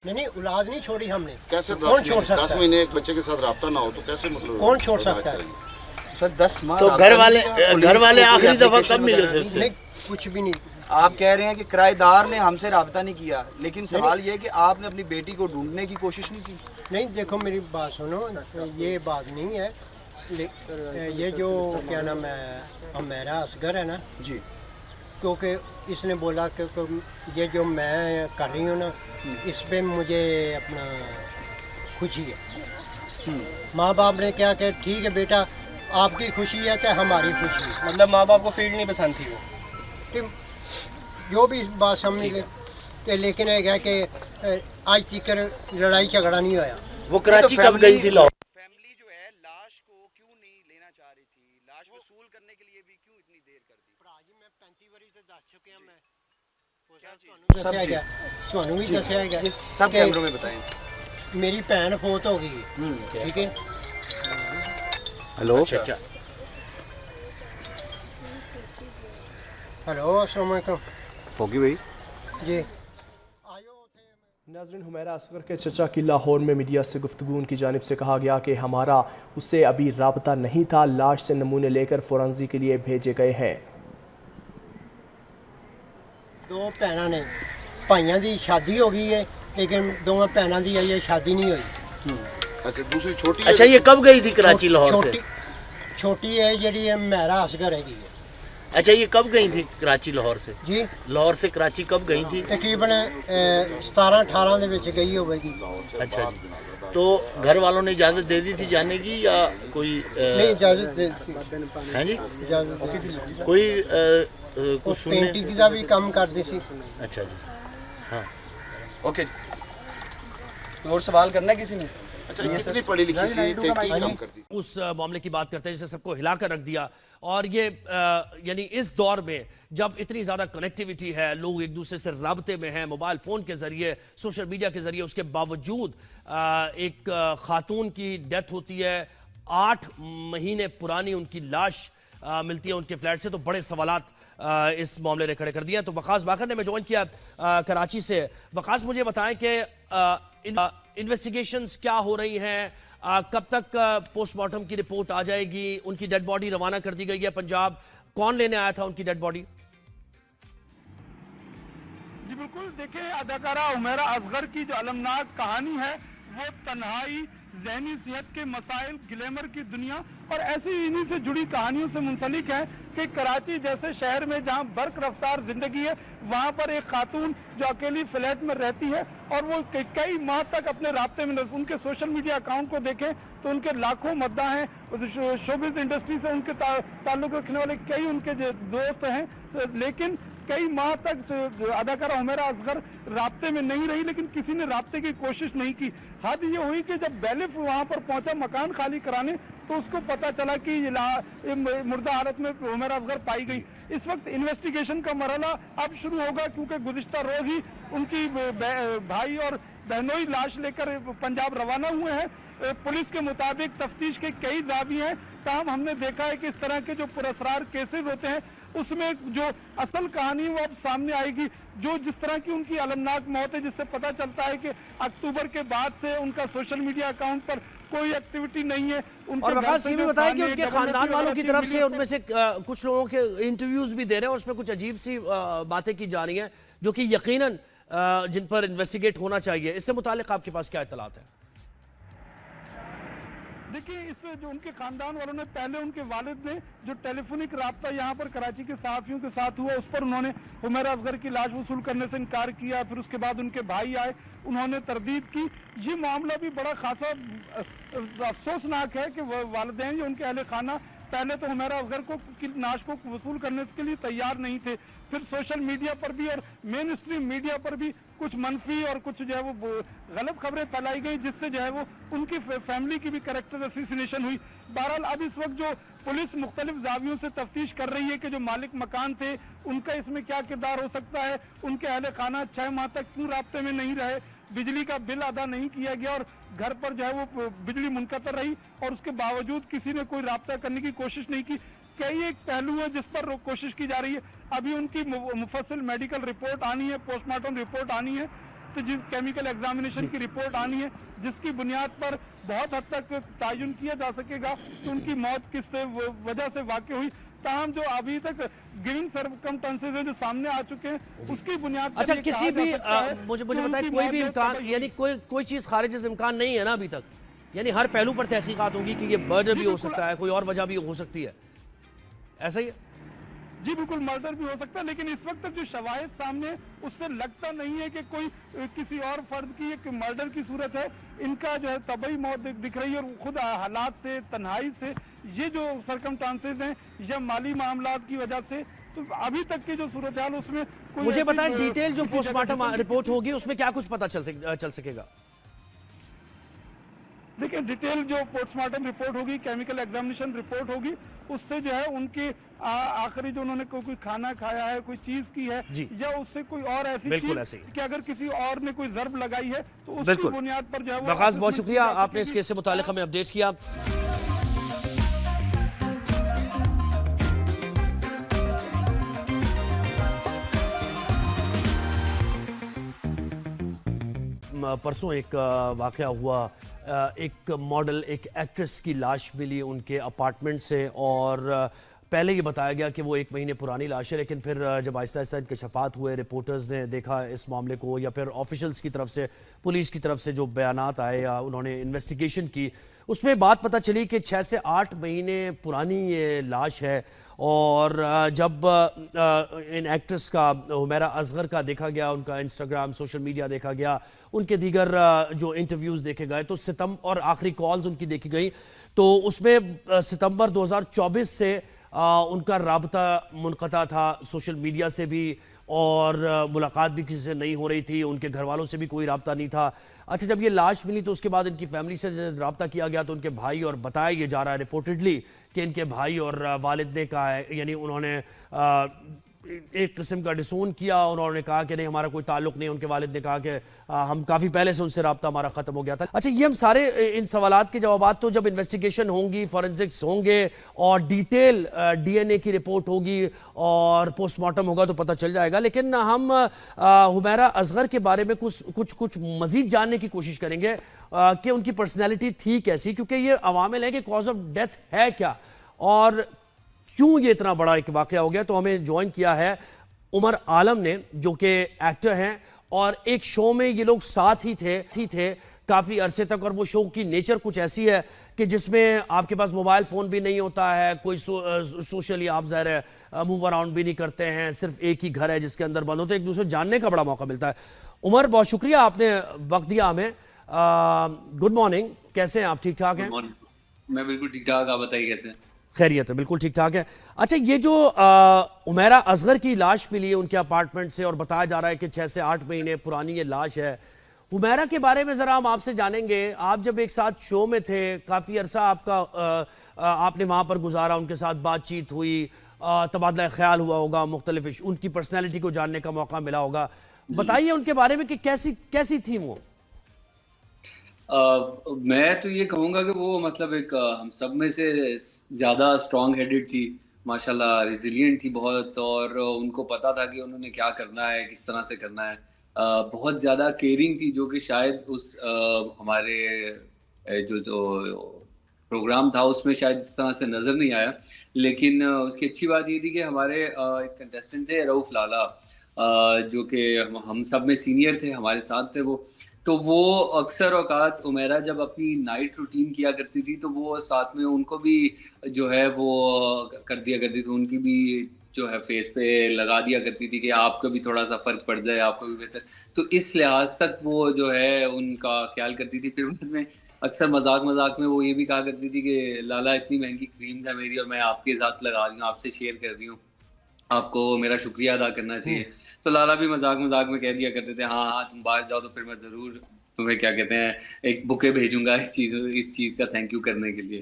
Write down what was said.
नहीं, औलाद नहीं छोड़ी हमने। कैसे कौन छोड़ सकता 10 है? महीने एक बच्चे के साथ राब्ता ना हो तो कैसे मतलब कौन छोड़ सकता है? सर 10 माह तो घर वाले आखिरी दफा कब मिले थे उससे? नहीं, कुछ भी नहीं। आप कह रहे हैं कि किराएदार ने हमसे राब्ता नहीं किया, लेकिन सवाल ये है कि आपने अपनी बेटी को ढूंढने की कोशिश नहीं की। नहीं, देखो मेरी बात सुनो, ये बात नहीं है। ये जो क्या नाम है मेरा असगर है ना जी, क्योंकि इसने बोला कि ये जो मैं कर रही हूँ ना इस पे मुझे अपना खुशी है। माँ बाप ने क्या कि ठीक है बेटा आपकी खुशी है कि हमारी खुशी है। मतलब माँ बाप को फील्ड नहीं पसंद थी वो। कि जो भी बात समझ ले कि लेकिन है कि आज तक लड़ाई झगड़ा नहीं होया। वो कराची कब गई थी? लाहौर? फैमिली जो है लाश को क्यों नहीं लेना चाह रही थी? लाश वसूल करने के लिए भी क्यों इतनी देर कर दी? जी मैं 35 वारी से दस चुके हैं। मैं ਤੁਹਾਨੂੰ ਵੀ ਦੱਸਿਆ ਹੈਗਾ इस सब कैमरों में बताएं। मेरी भैन फौत हो गई। ठीक है, हेलो। अच्छा। हेलो अस्सलाम वालेकुम होगी भाई। जी। नाज़रीन, हुमैरा असगर के चचा की लाहौर में मीडिया से गुफ्तगू उनकी जानिब से कहा गया कि हमारा उससे अभी राबता नहीं था, लाश से नमूने लेकर फोरेंसिक के लिए भेजे गए हैं। दो भैनों ने भाइयों की शादी हो गई है लेकिन दोनों भैनों की अजे शादी नहीं हुई। अच्छा दूसरी छोटी अच्छा ये कब गई थी कराची लाहौर से? छोटी है जी मेरा असगर है। अच्छा ये कब गई थी कराची लाहौर से? जी लाहौर से कराची कब गई थी? तकरीबन 17-18 ਦੇ ਵਿੱਚ गई होगी। अच्छा जी, तो घर वालों ने इजाजत दे दी थी जाने की या कोई नहीं इजाजत है जी? इजाजत कोई कुछ सुनने? पेंटिंग का भी काम करती सी। अच्छा जी, हाँ ओके, और सवाल करना है किसी ने? अच्छा कितनी पढ़ी लिखी थी क्या काम करती थी? उस मामले की बात करते हैं जिसे सबको हिलाकर रख दिया। और ये यानी इस दौर में जब इतनी ज़्यादा कनेक्टिविटी है, लोग एक दूसरे से राब्ते में हैं मोबाइल फ़ोन के ज़रिए, सोशल मीडिया के ज़रिए, उसके बावजूद एक खातून की डेथ होती है, 8 महीने पुरानी उनकी लाश मिलती है उनके फ्लैट से। तो बड़े सवालात इस मामले ने खड़े कर दिए। तो वकास बाकर ने मैं ज्वाइन किया कराची से। वकास मुझे बताएं कि इन्वेस्टिगेशंस क्या हो रही हैं, कब तक पोस्टमार्टम की रिपोर्ट आ जाएगी? उनकी डेड बॉडी रवाना कर दी गई है पंजाब, कौन लेने आया था उनकी डेड बॉडी? जी बिल्कुल, देखिए अदाकारा हुमैरा असगर की जो अलमनाक कहानी है वो तन्हाई, ज़हनी सेहत के मसाइल, ग्लैमर की दुनिया और ऐसी इन्हीं से जुड़ी कहानियों से मुंसलिक है कि कराची जैसे शहर में जहां बर्क रफ्तार जिंदगी है वहां पर एक खातून जो अकेली फ्लैट में रहती है और वो कई माह तक अपने राब्ते में उनके सोशल मीडिया अकाउंट को देखें तो उनके लाखों मद्दा हैं। शोबिज़ इंडस्ट्री से उनके ताल्लुक रखने वाले कई उनके दोस्त हैं, लेकिन कई माह तक अदाकारा हुमैरा असगर राब्ते में नहीं रही, लेकिन किसी ने राब्ते की कोशिश नहीं की। हद ये हुई कि जब बैलिफ वहां पर पहुंचा मकान खाली कराने तो उसको पता चला कि मुर्दा हालत में हुमैरा असगर पाई गई। इस वक्त इन्वेस्टिगेशन का मरहला अब शुरू होगा क्योंकि गुज़िश्ता रोज ही उनकी भाई और बहनोई लाश लेकर पंजाब रवाना हुए हैं। पुलिस के मुताबिक तफ्तीश के कई दावी हैं, ताहम हमने देखा है कि इस तरह के जो पुरस्कार केसेस होते हैं उसमें जो असल कहानी वो अब सामने आएगी। जो जिस तरह की उनकी अलमनाक मौत है जिससे पता चलता है कि अक्टूबर के बाद से उनका सोशल मीडिया अकाउंट पर कोई एक्टिविटी नहीं है। और वकास ये भी बताया कि उनके खानदान वालों की तरफ से उनमें से कुछ लोगों के इंटरव्यूज भी दे रहे हैं, उसमें कुछ अजीब सी बातें की जा रही हैं जो कि यकीनन जिन पर इन्वेस्टिगेट होना चाहिए। इससे मुतालिक आपके पास क्या इत्तलात है? देखिए, इस जो उनके खानदान वालों ने पहले उनके वालिद ने जो टेलीफोनिक राब्ता यहाँ पर कराची के सहाफ़ियों के साथ हुआ उस पर उन्होंने हुमैरा असगर की लाश वसूल करने से इनकार किया। फिर उसके बाद उनके भाई आए, उन्होंने तरदीद की। ये मामला भी बड़ा खासा अफसोसनाक है कि वालिदैन या उनके अहले खाना पहले तो हुमैरा असगर को लाश को वसूल करने के लिए तैयार नहीं थे, फिर सोशल मीडिया पर भी और मेन स्ट्रीम मीडिया पर भी कुछ मनफी और कुछ जो है वो गलत खबरें फैलाई गई जिससे जो है वो उनकी फैमिली की भी कैरेक्टर असोसिएशन हुई। बहरहाल अब इस वक्त जो पुलिस मुख्तलिफ जावियों से तफ्तीश कर रही है कि जो मालिक मकान थे उनका इसमें क्या किरदार हो सकता है, उनके अहले खाना 6 माह तक क्यों राब्ते में नहीं रहे, बिजली का बिल अदा नहीं किया गया और घर पर जो है वो बिजली मुनक़तर रही और उसके बावजूद किसी ने कोई राब्ता करने की कोशिश नहीं की। कई एक पहलू है जिस पर कोशिश की जा रही है। अभी उनकी मुफस्सिल मेडिकल रिपोर्ट आनी है, पोस्टमार्टम रिपोर्ट आनी है तो जिस केमिकल एग्जामिनेशन की रिपोर्ट आनी है, जिसकी बुनियाद पर बहुत हद तक तयन किया जा सकेगा कि उनकी मौत किस वजह से वाक़ई हुई। ताहम जो अभी तक गिविंग सर्कमस्टेंसेस हैं जो सामने आ चुके हैं, उसकी बुनियाद पर अच्छा, ये किसी कहा भी जा सकता है मुझे कि बताएं, उनकी कोई मौत भी जो है इम्कान तबई- यानी कोई चीज खारिज से इम्कान नहीं है ना अभी तक, यानी हर पहलू पर तहकीकात होगी कि ये मर्डर भी हो बिल्कुल। सकता है, कोई और वजह भी हो सकती है, ऐसा ही है? जी बिल्कुल, मर्डर भी हो सकता है, लेकिन इस वक्त तक जो शवाहिद सामने है, उससे लगता नहीं है कि कोई किसी और फर्द की एक मर्डर की सूरत है। इनका जो है तबई मौत दिख रही है, और खुद हालात से, तन्हाई से, ये जो सर्कमस्टांसेस हैं या माली मामलात की वजह से, तो अभी तक की जो सूरत हाल उसमें कोई मुझे ऐसी, बताएं, डिटेल जो किसी जगह पोस्टमार्टम जिसम की रिपोर्ट किसी- होगी उसमें क्या कुछ पता चल सकेगा? देखिए, डिटेल जो पोस्टमार्टम रिपोर्ट होगी, केमिकल एग्जामिनेशन रिपोर्ट होगी, उससे जो है उनके आखिरी जो उन्होंने कोई खाना खाया है, कोई चीज की है, जी। या उससे कोई और ऐसी बिल्कुल चीज ऐसे ही। कि अगर किसी और ने कोई जर्ब लगाई है तो उसकी बिल्कुल। बुनियाद पर जो है वो वकास, बहुत assessment शुक्रिया, की जा आपने इस सकेगी। केस से मुताल्लिक हमें अपडेट किया। परसों एक वाक़या हुआ, एक मॉडल, एक एक्ट्रेस की लाश मिली उनके अपार्टमेंट से, और पहले ये बताया गया कि वो 1 महीने पुरानी लाश है, लेकिन फिर जब आहिस्ता आहिस्ता इंकशाफात हुए, रिपोर्टर्स ने देखा इस मामले को, या फिर ऑफिशियल्स की तरफ से, पुलिस की तरफ से जो बयानात आए या उन्होंने इन्वेस्टिगेशन की, उसमें बात पता चली कि 6 से 8 महीने पुरानी ये लाश है। और जब इन एक्ट्रेस का, हुमैरा असगर का देखा गया, उनका इंस्टाग्राम, सोशल मीडिया देखा गया, उनके दीगर जो इंटरव्यूज़ देखे गए, तो सितंबर और आखिरी कॉल्स उनकी देखी गई, तो उसमें सितंबर 2024 से उनका राबता मुनक़ता था सोशल मीडिया से भी, और मुलाकात भी किसी से नहीं हो रही थी, उनके घर वालों से भी कोई राब्ता नहीं था। अच्छा, जब ये लाश मिली तो उसके बाद इनकी फैमिली से राब्ता किया गया, तो उनके भाई, और बताया ये जा रहा है रिपोर्टेडली कि इनके भाई और वालिद ने कहा है, यानी उन्होंने एक किस्म का डिसोन किया, उन्होंने कहा कि नहीं, हमारा कोई ताल्लुक नहीं। उनके वालिद ने कहा कि हम काफ़ी पहले से उनसे राब्ता हमारा ख़त्म हो गया था। अच्छा, ये हम सारे इन सवालात के जवाबात तो जब इन्वेस्टिगेशन होंगी, फॉरेंसिक्स होंगे, और डिटेल DNA की रिपोर्ट होगी और पोस्टमार्टम होगा तो पता चल जाएगा। लेकिन हम हुमैरा असगर के बारे में कुछ मज़ीद जानने की कोशिश करेंगे कि उनकी पर्सनैलिटी थी कैसी, क्योंकि ये अवामिल है कि कॉज ऑफ डेथ है क्या, और क्यों ये इतना बड़ा एक वाकया हो गया। तो हमें ज्वाइन किया है उमर आलम ने, जो कि एक्टर हैं, और एक शो में ये लोग साथ ही थे काफ़ी अरसे तक, और वो शो की नेचर कुछ ऐसी है कि जिसमें आपके पास मोबाइल फ़ोन भी नहीं होता है, कोई सोशली आप ज़ाहिर है मूव अराउंड भी नहीं करते हैं, सिर्फ एक ही घर है जिसके अंदर बंद होते, एक दूसरे जानने का बड़ा मौका मिलता है। उमर, बहुत शुक्रिया, आपने वक्त दिया हमें। गुड मॉर्निंग, कैसे हैं आप? ठीक ठाक हैं? मैं बिल्कुल ठीक ठाक, आप बताइए कैसे हैं? खैरियत है, बिल्कुल ठीक ठाक है। अच्छा, ये जो उमैरा असगर की लाश मिली है उनके अपार्टमेंट से, और बताया जा रहा है कि 6 से 8 महीने पुरानी ये लाश है, हुमैरा के बारे में ज़रा हम आपसे जानेंगे। आप जब एक साथ शो में थे, काफ़ी अरसा आपने वहाँ पर गुजारा, उनके साथ बातचीत हुई, तबादला ख्याल हुआ होगा, मुख्तलिफ उनकी पर्सनैलिटी को जानने का मौका मिला होगा। बताइए उनके बारे में कि कैसी थी वो? मैं तो ये कहूँगा कि वो मतलब एक हम सब में से ज़्यादा स्ट्रॉन्ग हेडेड थी, माशाल्लाह रिजिलियंट थी बहुत, और उनको पता था कि उन्होंने क्या करना है, किस तरह से करना है। बहुत ज़्यादा केयरिंग थी, जो कि शायद उस हमारे जो प्रोग्राम था उसमें शायद इस तरह से नज़र नहीं आया। लेकिन उसकी अच्छी बात ये थी कि हमारे एक कंटेस्टेंट थे रऊफ़ लाला, जो कि हम सब में सीनियर थे, हमारे साथ थे वो। तो वो अक्सर औकात उमैरा जब अपनी नाइट रूटीन किया करती थी, तो वो साथ में उनको भी जो है वो कर दिया करती थी, उनकी भी जो है फेस पे लगा दिया करती थी कि आपको भी थोड़ा सा फर्क पड़ जाए, आपको भी बेहतर। तो इस लिहाज तक वो जो है उनका ख्याल करती थी। फिर उसमें अक्सर मजाक में वो ये भी कहा करती थी कि लाला इतनी महंगी क्रीम है मेरी और मैं आपके साथ लगा रही हूँ, आपसे शेयर कर रही हूँ, आपको मेरा शुक्रिया अदा करना चाहिए। तो लाला भी मजाक में कह दिया करते थे, हाँ तुम बाहर जाओ तो फिर मैं ज़रूर तुम्हें क्या कहते हैं एक बुके भेजूंगा इस चीज़ का थैंक यू करने के लिए।